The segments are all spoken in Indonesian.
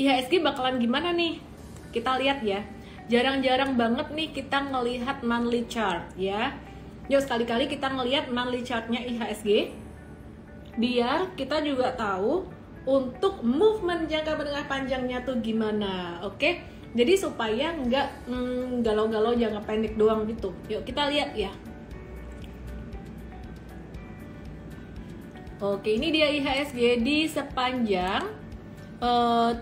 IHSG bakalan gimana nih? Kita lihat ya. Jarang-jarang banget nih kita ngelihat monthly chart ya. Yuk sekali-kali kita ngelihat monthly chartnya IHSG, biar kita juga tahu untuk movement jangka menengah panjangnya tuh gimana. Oke, jadi supaya nggak galau-galau jangka pendek doang gitu. Yuk kita lihat ya. Oke, ini dia IHSG di sepanjang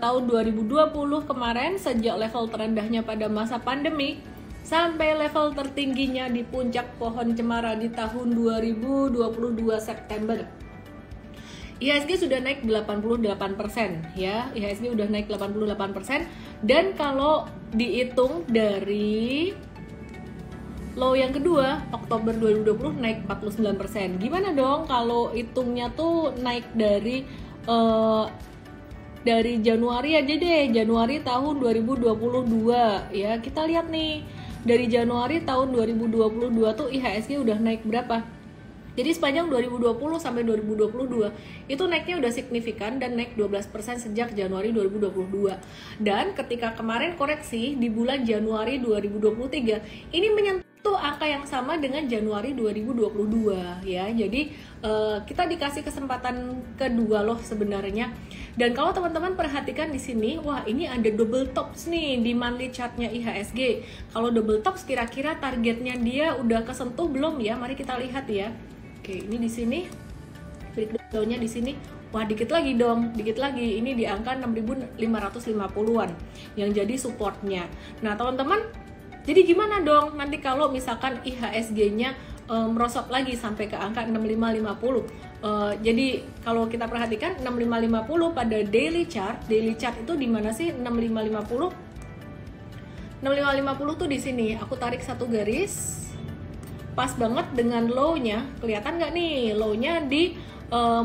tahun 2020 kemarin, sejak level terendahnya pada masa pandemi sampai level tertingginya di puncak pohon cemara di tahun 2022 September. IHSG sudah naik 88% ya. IHSG udah naik 88%, dan kalau dihitung dari low yang kedua Oktober 2020 naik 49%. Gimana dong kalau hitungnya tuh naik dari Januari aja deh, Januari tahun 2022 ya. Kita lihat nih, dari Januari tahun 2022 tuh IHSG udah naik berapa? Jadi sepanjang 2020 sampai 2022 itu naiknya udah signifikan dan naik 12% sejak Januari 2022. Dan ketika kemarin koreksi di bulan Januari 2023, ini menyentuh angka yang sama dengan Januari 2022 ya. Jadi kita dikasih kesempatan kedua loh sebenarnya. Dan kalau teman-teman perhatikan di sini, wah ini ada double tops nih di monthly chartnya IHSG. Kalau double tops kira-kira targetnya dia udah kesentuh belum ya? Mari kita lihat ya. Oke, ini di sini breakdown-nya di sini. Wah, dikit lagi dong, dikit lagi. Ini di angka 6.550-an yang jadi supportnya. Nah, teman-teman, jadi gimana dong nanti kalau misalkan IHSG-nya merosot lagi sampai ke angka 6550? Jadi kalau kita perhatikan 6550 pada daily chart itu di mana sih 6550? 6550 tuh di sini. Aku tarik satu garis. Pas banget dengan low-nya, kelihatan nggak nih low-nya di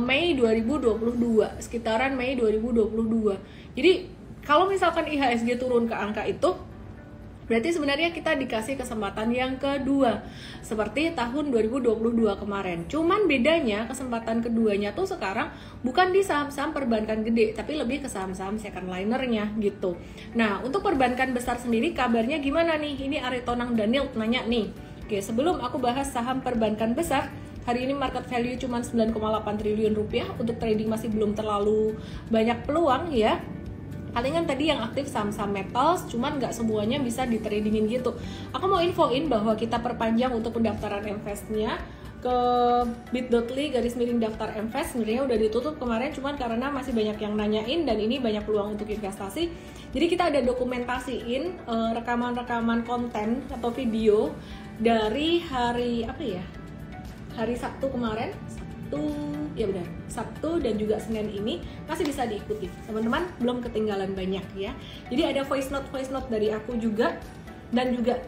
Mei 2022, sekitaran Mei 2022. Jadi kalau misalkan IHSG turun ke angka itu, berarti sebenarnya kita dikasih kesempatan yang kedua seperti tahun 2022 kemarin. Cuman bedanya kesempatan keduanya tuh sekarang bukan di saham-saham perbankan gede, tapi lebih ke saham-saham second linernya gitu. Nah, untuk perbankan besar sendiri kabarnya gimana nih? Ini Aritonang Daniel nanya nih. Oke, sebelum aku bahas saham perbankan besar, hari ini market value cuma 9,8 triliun rupiah. Untuk trading masih belum terlalu banyak peluang ya. Palingan tadi yang aktif saham-saham metals, cuman nggak semuanya bisa di tradingin gitu. Aku mau infoin bahwa kita perpanjang untuk pendaftaran investnya ke bit.ly/daftar invest. Sebenarnya udah ditutup kemarin, cuman karena masih banyak yang nanyain dan ini banyak peluang untuk investasi. Jadi kita ada dokumentasiin rekaman-rekaman konten atau video dari hari apa ya? Hari Sabtu kemarin, Sabtu dan juga Senin ini masih bisa diikuti. Teman-teman belum ketinggalan banyak ya. Jadi ada voice note dari aku juga, dan juga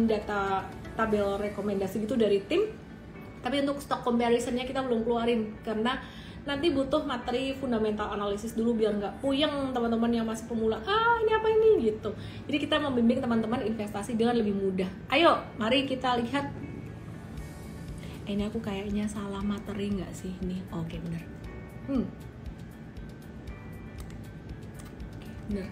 data tabel rekomendasi gitu dari tim. Tapi untuk stock comparisonnya kita belum keluarin karena nanti butuh materi fundamental analisis dulu biar nggak puyeng teman-teman yang masih pemula. Ini apa ini gitu. Jadi kita membimbing teman-teman investasi dengan lebih mudah. Ayo, mari kita lihat. Ini aku kayaknya salah materi nggak sih ini? Oke, bener. Oke, bener.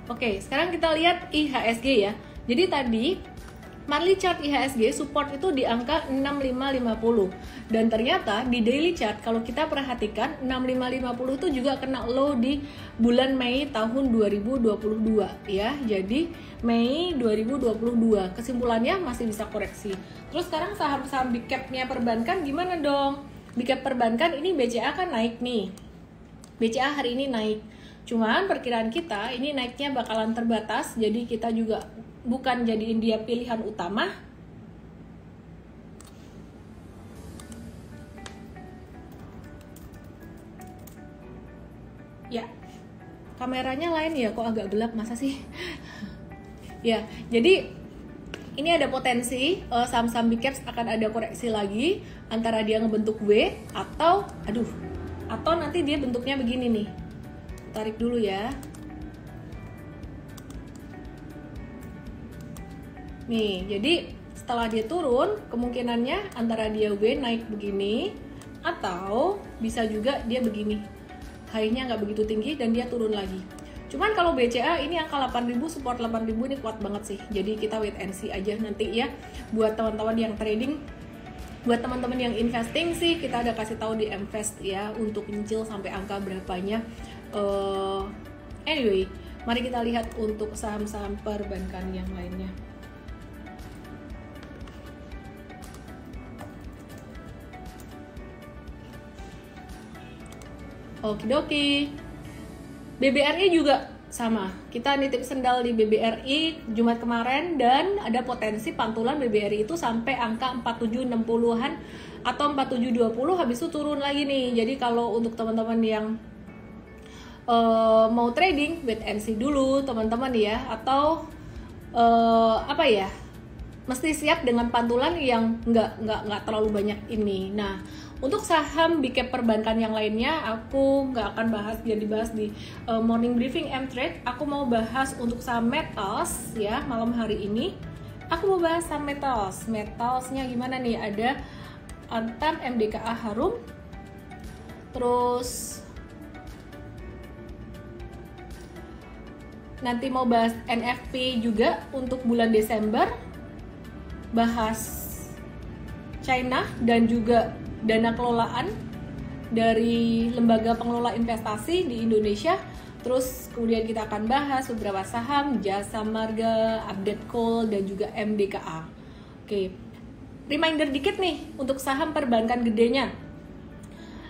Oke, sekarang kita lihat IHSG ya. Jadi tadi monthly chart IHSG support itu di angka 6550. Dan ternyata di daily chart kalau kita perhatikan 6550 itu juga kena low di bulan Mei tahun 2022 ya. Jadi Mei 2022. Kesimpulannya masih bisa koreksi. Terus sekarang saham-saham big cap-nya perbankan gimana dong? Big cap perbankan ini BCA kan naik nih. BCA hari ini naik. Cuman perkiraan kita ini naiknya bakalan terbatas, jadi kita juga bukan jadiin dia pilihan utama. Ya, kameranya lain ya, kok agak gelap masa sih? Ya, jadi ini ada potensi saham-saham big caps akan ada koreksi lagi antara dia ngebentuk W atau atau nanti dia bentuknya begini nih. Tarik dulu ya. Nih, jadi setelah dia turun, kemungkinannya antara dia W naik begini, atau bisa juga dia begini. High-nya nggak begitu tinggi dan dia turun lagi. Cuman kalau BCA ini angka 8.000, support 8.000 ini kuat banget sih. Jadi kita wait and see aja nanti ya. Buat teman-teman yang trading, buat teman-teman yang investing sih, kita ada kasih tahu di Mvest ya untuk nyicil sampai angka berapanya. Anyway, mari kita lihat untuk saham-saham perbankan yang lainnya. Okidoki. BBRI juga sama, kita nitip sendal di BBRI Jumat kemarin dan ada potensi pantulan BBRI itu sampai angka 4760-an atau 4720, habis itu turun lagi nih. Jadi kalau untuk teman-teman yang mau trading, wait and see dulu teman-teman ya, atau apa ya, mesti siap dengan pantulan yang nggak terlalu banyak ini. Nah, untuk saham big cap perbankan yang lainnya aku nggak akan bahas, jadi bahas di morning briefing M-Trade. Aku mau bahas untuk saham metals ya, malam hari ini aku mau bahas saham metals. Metalsnya gimana nih, ada Antam, MDKA, Harum, terus nanti mau bahas NFP juga untuk bulan Desember, bahas China dan juga dana kelolaan dari lembaga pengelola investasi di Indonesia. Terus kemudian kita akan bahas beberapa saham, Jasa Marga, Update Call, dan juga MDKA. Oke, reminder dikit nih untuk saham perbankan gedenya.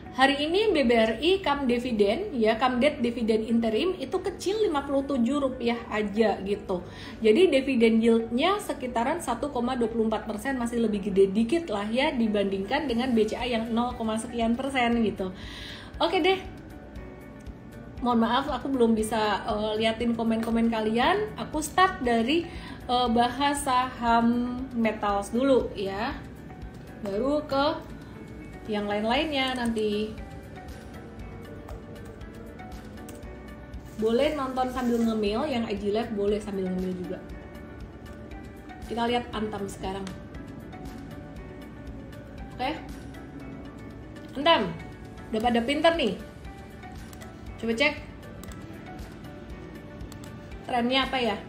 Hari ini BBRI come dividen ya, come debt dividen interim itu kecil Rp57 aja gitu. Jadi dividen yieldnya sekitaran 1,24%, masih lebih gede dikit lah ya dibandingkan dengan BCA yang 0, sekian persen gitu. Oke deh. Mohon maaf aku belum bisa liatin komen-komen kalian. Aku start dari bahas saham metals dulu ya. Baru ke yang lain-lainnya nanti. Boleh nonton sambil ngemil, yang IG Live boleh sambil ngemil juga. Kita lihat Antam sekarang. Oke. Antam, udah pada pinter nih. Coba cek trennya apa ya.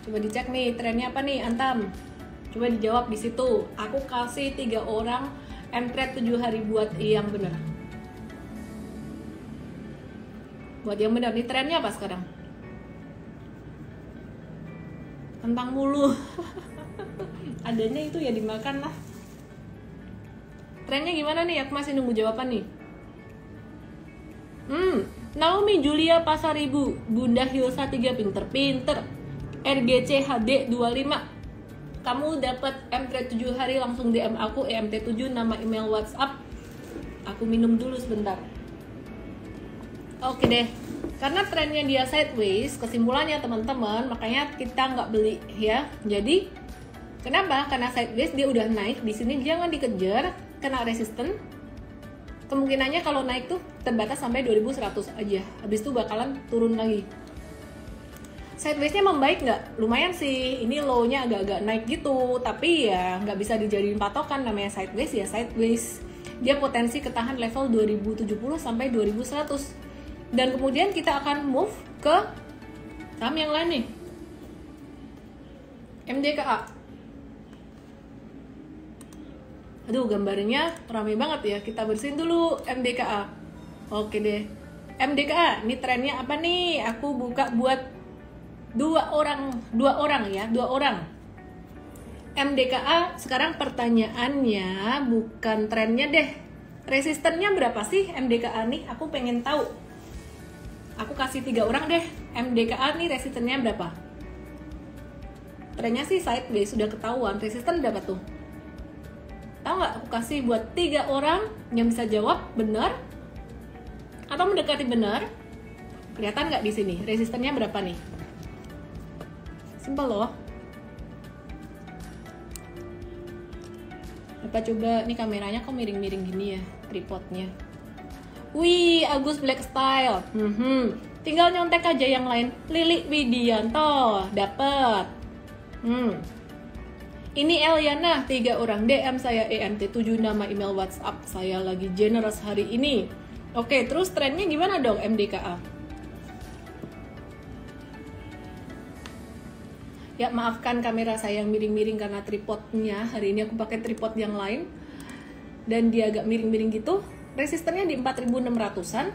Coba dicek nih trennya apa nih Antam. Coba dijawab di situ. Aku kasih 3 orang M-Trade 7 hari buat yang benar. Buat yang benar, nih trennya apa sekarang? Kentang mulu. Adanya itu ya dimakan lah. Trennya gimana nih? Aku masih nunggu jawaban nih. Naomi Julia Pasaribu, Bunda Hilsa 3 pinter-pinter. RGC HD 25. Kamu dapat M-Trade 7 hari, langsung DM aku EMT7, nama email WhatsApp. Aku minum dulu sebentar. Oke deh. Karena trennya dia sideways, kesimpulannya teman-teman, makanya kita nggak beli ya. Jadi kenapa? Karena sideways dia udah naik di sini, jangan dikejar, kena resisten. Kemungkinannya kalau naik tuh terbatas sampai 2100 aja. Habis itu bakalan turun lagi. Sideways-nya membaik nggak? Lumayan sih, ini low-nya agak-agak naik gitu, tapi ya nggak bisa dijadiin patokan, namanya sideways ya sideways. Dia potensi ketahan level 2070 sampai 2100. Dan kemudian kita akan move ke saham yang lain nih. MDKA. Aduh, gambarnya rame banget ya, kita bersihin dulu MDKA. Oke deh. MDKA, ini trennya apa nih? Aku buka buat dua orang ya. MDKA sekarang pertanyaannya bukan trennya deh, resistennya berapa sih MDKA nih? Aku pengen tahu. Aku kasih 3 orang deh. MDKA nih resistennya berapa? Trennya sih sideways, sudah ketahuan. Resisten berapa tuh? Tahu nggak? Aku kasih buat 3 orang yang bisa jawab benar atau mendekati benar. Kelihatan nggak di sini? Resistennya berapa nih? Simpel loh. Apa coba nih kameranya kok miring-miring gini ya, tripodnya. Wih, Agus Black Style. Tinggal nyontek aja yang lain. Lili Widianto dapet. Ini Eliana, 3 orang DM saya ENT 7 nama email WhatsApp. Saya lagi generous hari ini. Oke, terus trennya gimana dong MDKA? Ya maafkan kamera saya yang miring-miring karena tripodnya. Hari ini aku pakai tripod yang lain dan dia agak miring-miring gitu. Resistennya di 4600-an.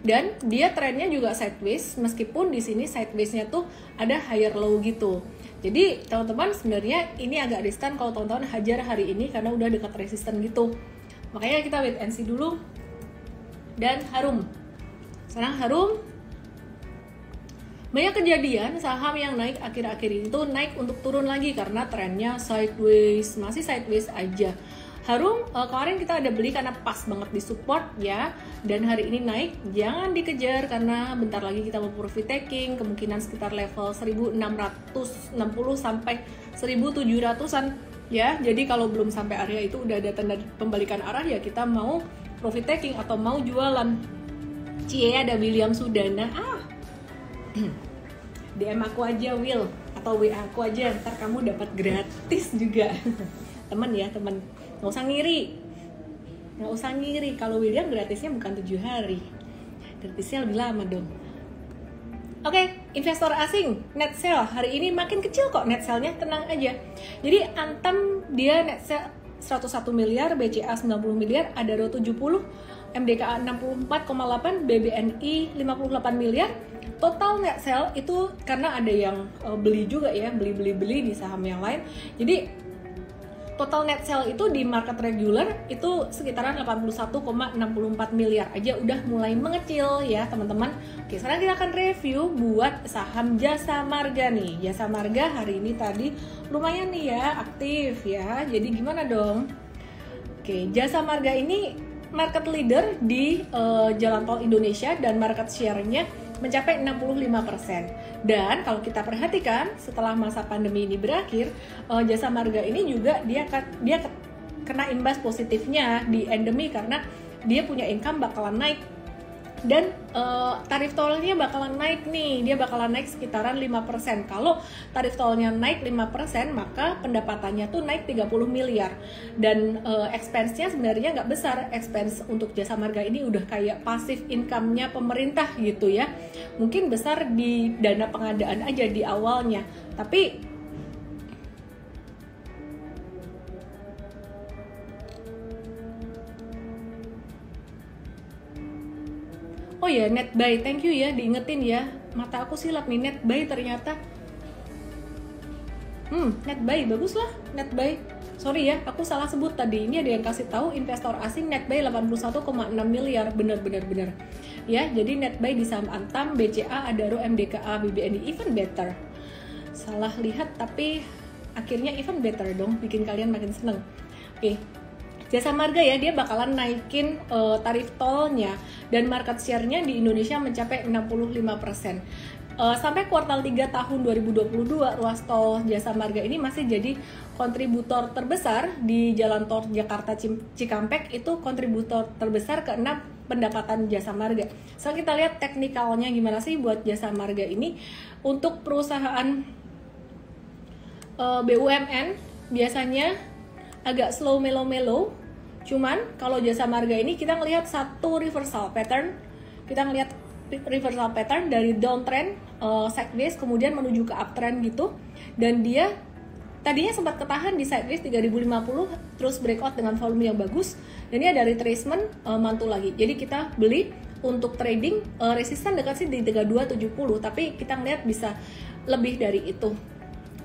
Dan dia trennya juga sideways, meskipun di sini sideways-nya tuh ada higher low gitu. Jadi teman-teman sebenarnya ini agak riskan kalau teman-teman hajar hari ini karena udah dekat resisten gitu. Makanya kita wait and see dulu. Dan Harum. Sekarang Harum. Banyak kejadian saham yang naik akhir-akhir ini tuh naik untuk turun lagi karena trennya sideways, masih sideways aja. Harum kemarin kita ada beli karena pas banget di support ya, dan hari ini naik, jangan dikejar karena bentar lagi kita mau profit taking, kemungkinan sekitar level 1660 sampai 1700-an ya. Jadi kalau belum sampai area itu udah ada tanda pembalikan arah ya, kita mau profit taking atau mau jualan. Cie, ada William Sudana. DM aku aja Will atau WA aku aja, ntar kamu dapat gratis juga. Temen ya, temen, nggak usah ngiri. Kalau William gratisnya bukan 7 hari, gratisnya lebih lama dong. Oke, investor asing net sale hari ini makin kecil kok net sale-nya, tenang aja. Jadi Antam dia net sale 101 miliar, BCA 90 miliar, Adaro 70, MDKA 64,8, BBNI 58 miliar. Total net sale itu karena ada yang beli juga ya, beli di saham yang lain. Jadi total net sale itu di market regular itu sekitaran 81,64 miliar aja udah mulai mengecil ya teman-teman. Oke, sekarang kita akan review buat saham Jasa Marga nih. Jasa Marga hari ini tadi lumayan nih ya, aktif ya. Jadi gimana dong? Oke, Jasa Marga ini market leader di jalan tol Indonesia dan market share-nya mencapai 65%. Dan kalau kita perhatikan setelah masa pandemi ini berakhir, Jasa Marga ini juga dia kena imbas positifnya di endemi karena dia punya income bakalan naik. Dan tarif tolnya bakalan naik nih, dia bakalan naik sekitaran 5%. Kalau tarif tolnya naik 5%, maka pendapatannya tuh naik 30 miliar. Dan expense-nya sebenarnya nggak besar, expense untuk Jasa Marga ini udah kayak passive income-nya pemerintah gitu ya. Mungkin besar di dana pengadaan aja di awalnya, tapi oh ya, net buy, thank you ya, diingetin ya. Mata aku silap nih, net buy ternyata. Net buy, bagus lah, net buy. Sorry ya, aku salah sebut tadi. Ini ada yang kasih tahu investor asing net buy 81,6 miliar, bener. Ya, jadi net buy di saham Antam, BCA, Adaro, MDKA, BBNI, even better. Salah lihat tapi akhirnya even better dong, bikin kalian makin seneng. Oke. Jasa Marga ya, dia bakalan naikin tarif tolnya dan market share-nya di Indonesia mencapai 65%. Sampai kuartal 3 tahun 2022, ruas tol Jasa Marga ini masih jadi kontributor terbesar di jalan tol Jakarta Cikampek, itu kontributor terbesar ke-6 pendapatan Jasa Marga. Sekarang kita lihat teknikalnya gimana sih buat Jasa Marga ini. Untuk perusahaan BUMN biasanya agak slow melo-melo. Cuman kalau Jasa Marga ini kita ngelihat satu reversal pattern. Kita ngelihat reversal pattern dari downtrend sideways kemudian menuju ke uptrend gitu. Dan dia tadinya sempat ketahan di sideways 3050 terus breakout dengan volume yang bagus. Dan ini ada retracement mantul lagi. Jadi kita beli untuk trading, resisten dekat sih di 3270, tapi kita ngelihat bisa lebih dari itu.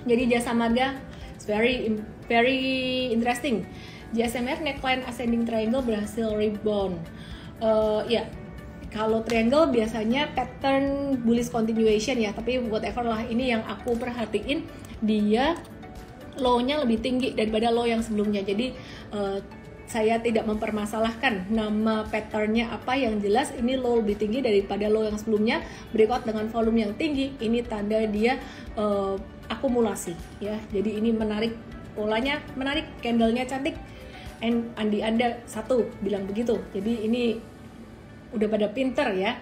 Jadi Jasa Marga very interesting. JSMR neckline ascending triangle berhasil rebound. Ya, kalau triangle biasanya pattern bullish continuation ya, tapi whatever lah, ini yang aku perhatiin dia low-nya lebih tinggi daripada low yang sebelumnya. Jadi saya tidak mempermasalahkan nama patternnya apa, yang jelas ini low lebih tinggi daripada low yang sebelumnya, breakout dengan volume yang tinggi. Ini tanda dia akumulasi ya. Jadi ini menarik, polanya menarik, candlenya cantik. Andi Anda 1 bilang begitu. Jadi ini udah pada pinter ya.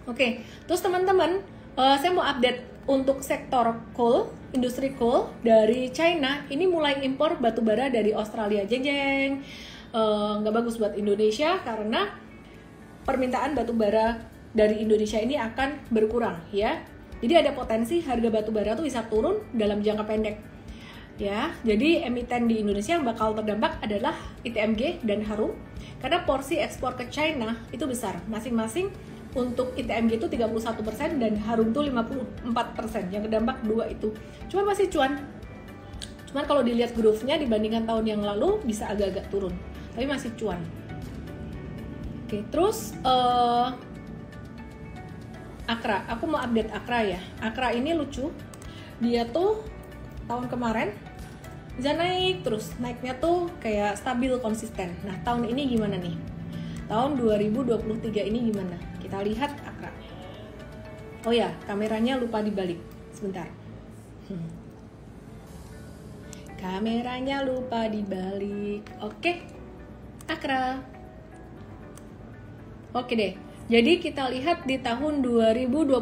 Oke, terus teman-teman, saya mau update untuk sektor coal, industri coal dari China. Ini mulai impor batu bara dari Australia. Jeng jeng. Nggak bagus buat Indonesia karena permintaan batu bara dari Indonesia ini akan berkurang ya. Jadi ada potensi harga batu bara tuh bisa turun dalam jangka pendek. Ya, jadi emiten di Indonesia yang bakal terdampak adalah ITMG dan Harum karena porsi ekspor ke China itu besar. Masing-masing untuk ITMG itu 31% dan Harum tuh 54%. Yang terdampak dua itu. Cuma masih cuan. Cuman kalau dilihat growth-nya dibandingkan tahun yang lalu bisa agak-agak turun. Tapi masih cuan. Oke, terus Akra, aku mau update Akra ya. Akra ini lucu. Dia tuh tahun kemarin bisa naik terus, naiknya tuh kayak stabil konsisten. Nah tahun ini gimana nih? Tahun 2023 ini gimana? Kita lihat Akra. Oh ya, kameranya lupa dibalik. Sebentar. Kameranya lupa dibalik. Oke, Akra. Oke deh. Jadi kita lihat di tahun 2022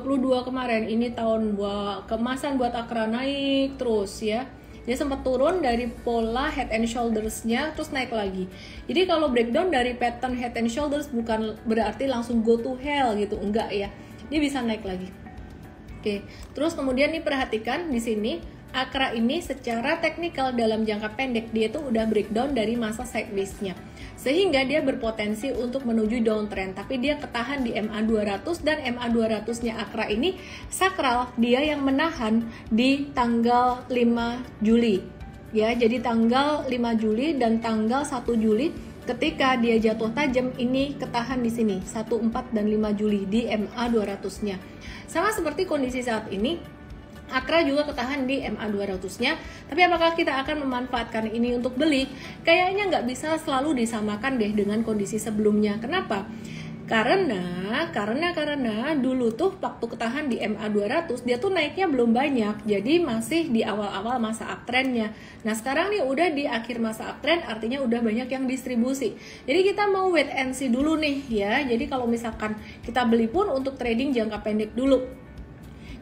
kemarin, ini tahun keemasan buat Akra, naik terus ya. Dia sempat turun dari pola head and shoulders-nya terus naik lagi. Jadi kalau breakdown dari pattern head and shoulders bukan berarti langsung go to hell gitu, enggak ya. Dia bisa naik lagi. Oke, terus kemudian nih perhatikan di sini Akra ini secara teknikal dalam jangka pendek dia tuh udah breakdown dari masa sideways-nya. Sehingga dia berpotensi untuk menuju downtrend, tapi dia ketahan di MA200 dan MA200-nya Akra ini sakral, dia yang menahan di tanggal 5 Juli. Ya, jadi tanggal 5 Juli dan tanggal 1 Juli ketika dia jatuh tajam ini ketahan di sini 1, 4 dan 5 Juli di MA200-nya. Sama seperti kondisi saat ini Akra juga ketahan di MA200-nya, tapi apakah kita akan memanfaatkan ini untuk beli? Kayaknya nggak bisa selalu disamakan deh dengan kondisi sebelumnya. Kenapa? Karena dulu tuh waktu ketahan di MA200 dia tuh naiknya belum banyak, jadi masih di awal-awal masa uptrendnya. Nah sekarang nih udah di akhir masa uptrend, artinya udah banyak yang distribusi. Jadi kita mau wait and see dulu nih ya. Jadi kalau misalkan kita beli pun untuk trading jangka pendek dulu.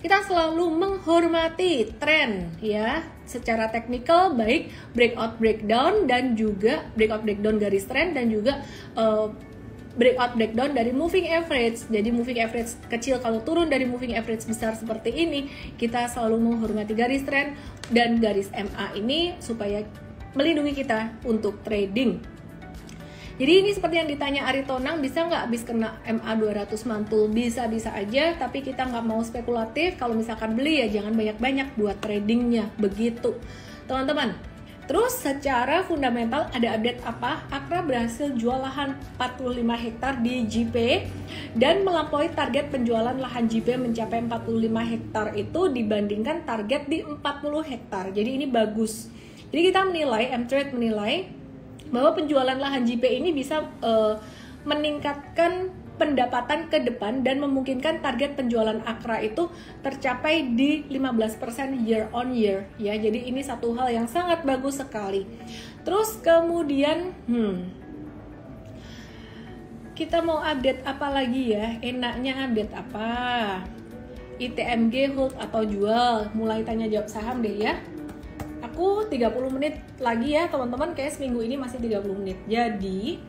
Kita selalu menghormati tren ya, secara teknikal baik breakout breakdown dan juga breakout breakdown garis tren dan juga breakout breakdown dari moving average. Jadi moving average kecil kalau turun dari moving average besar seperti ini, kita selalu menghormati garis tren dan garis MA ini supaya melindungi kita untuk trading. Jadi ini seperti yang ditanya Ari Tonang, bisa nggak habis kena MA200 mantul? Bisa-bisa aja, tapi kita nggak mau spekulatif. Kalau misalkan beli ya jangan banyak-banyak buat tradingnya, begitu teman-teman. Terus secara fundamental ada update apa? Akra berhasil jual lahan 45 hektar di JP dan melampaui target penjualan lahan JP mencapai 45 hektar itu dibandingkan target di 40 hektar. Jadi ini bagus. Jadi kita menilai, M-Trade menilai bahwa penjualan lahan JP ini bisa meningkatkan pendapatan ke depan dan memungkinkan target penjualan Akra itu tercapai di 15% year on year ya. Jadi ini satu hal yang sangat bagus sekali. Terus kemudian kita mau update apa lagi ya? Enaknya update apa? ITMG hold atau jual? Mulai tanya jawab saham deh ya. Aku 30 menit lagi ya teman-teman, kayak seminggu ini masih 30 menit. Jadi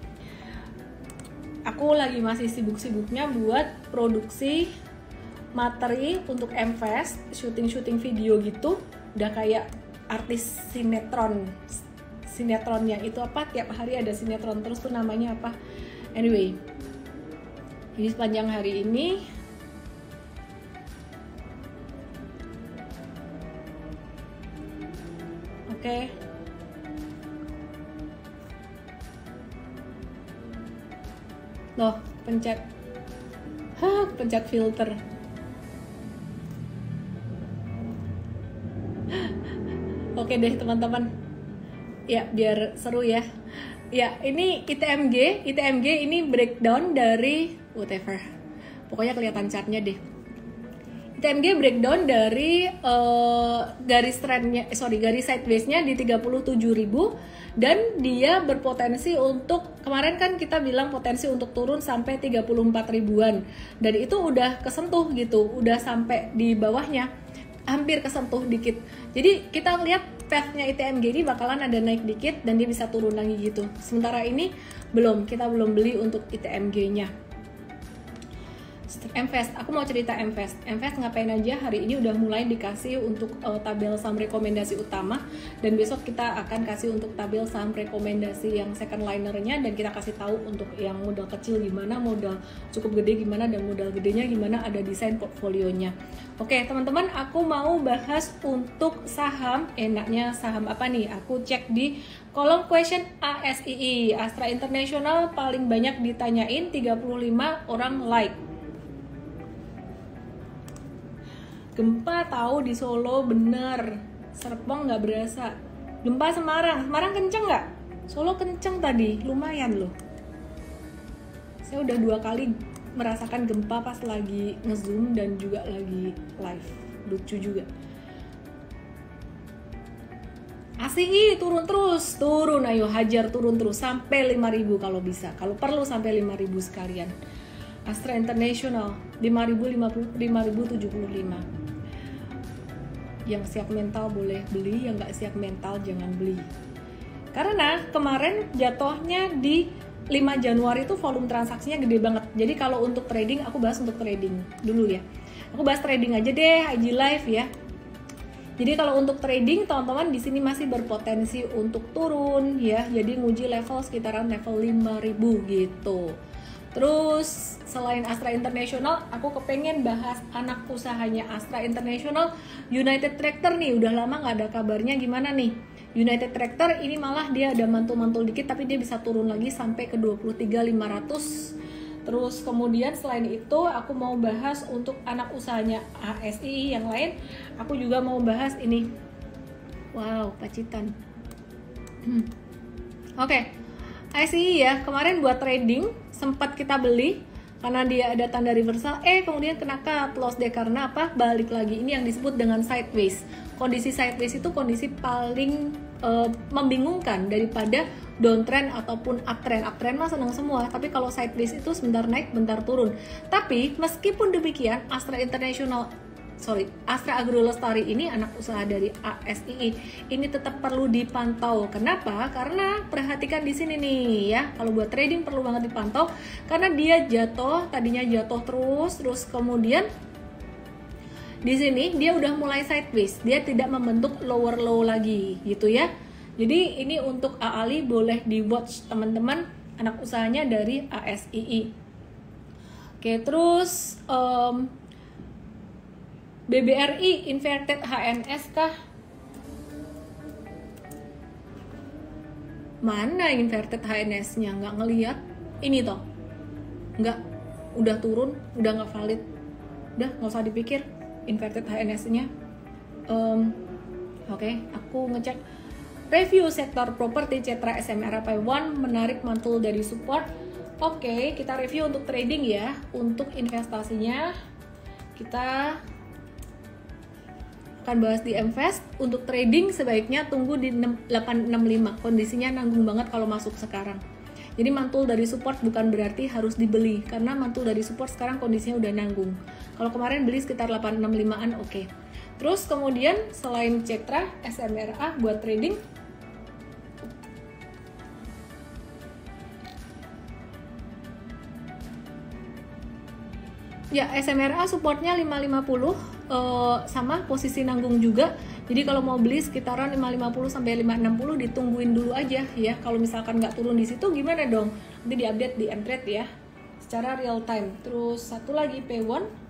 aku lagi masih sibuk-sibuknya buat produksi materi untuk MFest, syuting video gitu. Udah kayak artis sinetron. Sinetronnya itu apa? Tiap hari ada sinetron terus tuh namanya apa? Anyway. Jadi sepanjang hari ini oke. Loh, pencet filter. Oke deh teman-teman. Ya, biar seru ya. Ya, ini ITMG ini breakdown dari whatever. Pokoknya kelihatan chartnya deh. ITMG breakdown dari garis trendnya, garis sideways-nya di 37.000 dan dia berpotensi untuk, kemarin kan kita bilang potensi untuk turun sampai 34 ribuan dan itu udah kesentuh gitu, udah sampai di bawahnya, hampir kesentuh dikit. Jadi kita lihat path-nya ITMG ini bakalan ada naik dikit dan dia bisa turun lagi gitu. Sementara ini kita belum beli untuk ITMG-nya. MVest, aku mau cerita MVest ngapain aja. Hari ini udah mulai dikasih untuk tabel saham rekomendasi utama dan besok kita akan kasih untuk tabel saham rekomendasi yang second linernya dan kita kasih tahu untuk yang modal kecil gimana, modal cukup gede gimana, dan modal gedenya gimana, ada desain portfolionya. Oke teman-teman, aku mau bahas untuk saham. Enaknya saham apa nih? Aku cek di kolom question ASII, Astra International paling banyak ditanyain, 35 orang like. Gempa tahu di Solo, bener. Serpong nggak berasa. Gempa Semarang kenceng nggak? Solo kenceng tadi, lumayan loh. Saya udah 2 kali merasakan gempa pas lagi nge-zoom dan juga lagi live. Lucu juga. ASII turun terus, ayo hajar turun terus sampai 5.000 kalau bisa. Kalau perlu sampai 5.000 sekalian. Astra International 5.075. Yang siap mental boleh beli, yang nggak siap mental jangan beli. Karena kemarin jatuhnya di 5 Januari itu volume transaksinya gede banget. Jadi kalau untuk trading, aku bahas untuk trading dulu ya. Aku bahas trading aja deh, IG Live ya. Jadi kalau untuk trading, teman-teman di sini masih berpotensi untuk turun ya. Jadi nguji level sekitaran level 5.000 gitu. Terus selain Astra International, aku kepengen bahas anak usahanya Astra International, United Tractor nih. Udah lama nggak ada kabarnya, gimana nih? United Tractor ini malah dia ada mantul-mantul dikit, tapi dia bisa turun lagi sampai ke 23.500. Terus kemudian selain itu aku mau bahas untuk anak usahanya ASI yang lain. Aku juga mau bahas ini. Wow, Pacitan. Oke. ASI ya, kemarin buat trading sempat kita beli karena dia ada tanda reversal, kemudian kena cut loss deh. Karena apa? Balik lagi, ini yang disebut dengan sideways. Kondisi sideways itu kondisi paling membingungkan daripada downtrend ataupun uptrend. Uptrend mah senang semua, tapi kalau sideways itu sebentar naik, bentar turun. Tapi meskipun demikian, Astra Agro Lestari ini anak usaha dari ASII ini tetap perlu dipantau. Kenapa? Karena perhatikan di sini nih ya. Kalau buat trading perlu banget dipantau karena dia tadinya jatuh terus kemudian di sini dia udah mulai sideways. Dia tidak membentuk lower low lagi gitu ya. Jadi ini untuk AALI boleh di watch teman-teman, anak usahanya dari ASII. Oke, terus BBRI inverted HNS kah? Mana inverted HNS-nya? Nggak ngelihat. Ini toh. Nggak. Udah turun, udah nggak valid. Udah, nggak usah dipikir inverted HNS-nya. Oke, aku ngecek. Review sektor properti Cetra SMRA P1 menarik mantul dari support. Oke, kita review untuk trading ya. Untuk investasinya kita akan bahas di MVest. Untuk trading sebaiknya tunggu di 865. Kondisinya nanggung banget kalau masuk sekarang. Jadi mantul dari support bukan berarti harus dibeli, karena mantul dari support sekarang kondisinya udah nanggung. Kalau kemarin beli sekitar 865-an oke. Terus kemudian selain Cetra SMRA buat trading, ya SMRA supportnya 550 sama posisi nanggung juga. Jadi kalau mau beli sekitaran 550 sampai 560 ditungguin dulu aja ya. Kalau misalkan nggak turun di situ gimana dong? Nanti diupdate di Mtrade ya secara real time. Terus satu lagi P1.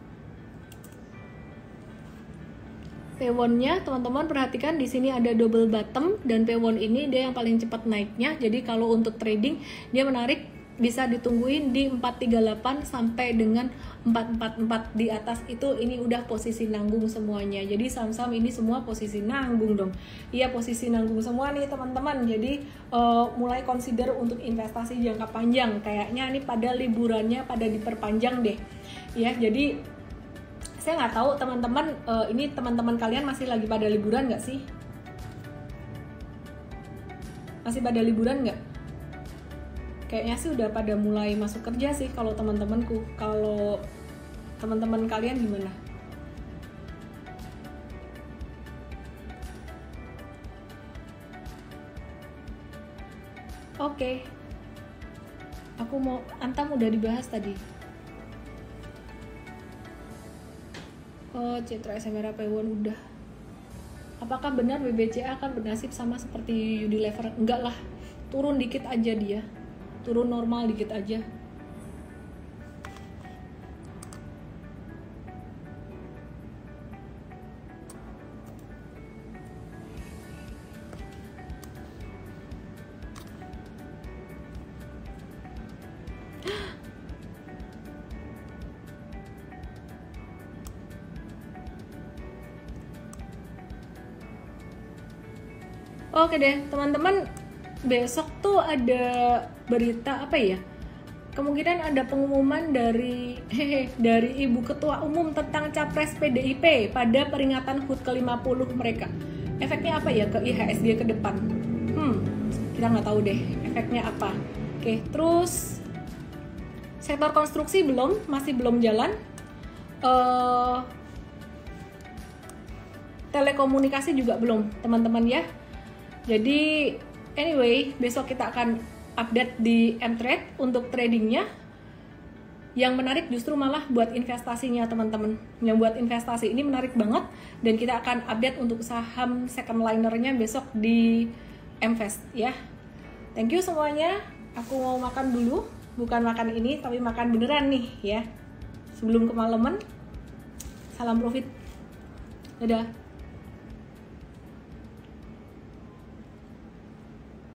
P1-nya teman-teman perhatikan di sini ada double bottom dan P1 ini dia yang paling cepat naiknya. Jadi kalau untuk trading dia menarik bisa ditungguin di 438 sampai dengan 444 di atas itu. Ini udah posisi nanggung semuanya. Jadi saham-saham ini semua posisi nanggung dong. Iya, posisi nanggung semua nih teman-teman. Jadi mulai consider untuk investasi jangka panjang. Kayaknya ini pada liburannya pada diperpanjang deh. Ya, jadi Saya nggak tahu teman-teman, ini teman-teman kalian masih lagi pada liburan nggak sih? Masih pada liburan nggak? Kayaknya sih udah pada mulai masuk kerja sih kalau teman-temanku. Kalau teman-teman kalian gimana? Oke. Aku mau, Antam udah dibahas tadi. Oh, Citra SMRA P1 udah. Apakah benar BBCA akan bernasib sama seperti Unilever? Enggak lah, turun dikit aja dia. Turun normal dikit aja. Oke deh, teman-teman, besok tuh ada berita apa ya? Kemungkinan ada pengumuman dari Ibu Ketua Umum tentang Capres PDIP pada peringatan HUT ke-50 mereka. Efeknya apa ya ke IHSG ke depan? Kita nggak tahu deh efeknya apa. Oke, terus sektor konstruksi masih belum jalan. Telekomunikasi juga belum, teman-teman ya. Jadi anyway, besok kita akan update di M-Trade untuk tradingnya. Yang menarik justru malah buat investasinya teman-teman. Yang buat investasi ini menarik banget. Dan kita akan update untuk saham second linernya besok di M-Fest ya. Thank you semuanya. Aku mau makan dulu. Bukan makan ini, tapi makan beneran nih ya. Sebelum kemalaman. Salam profit. Dadah.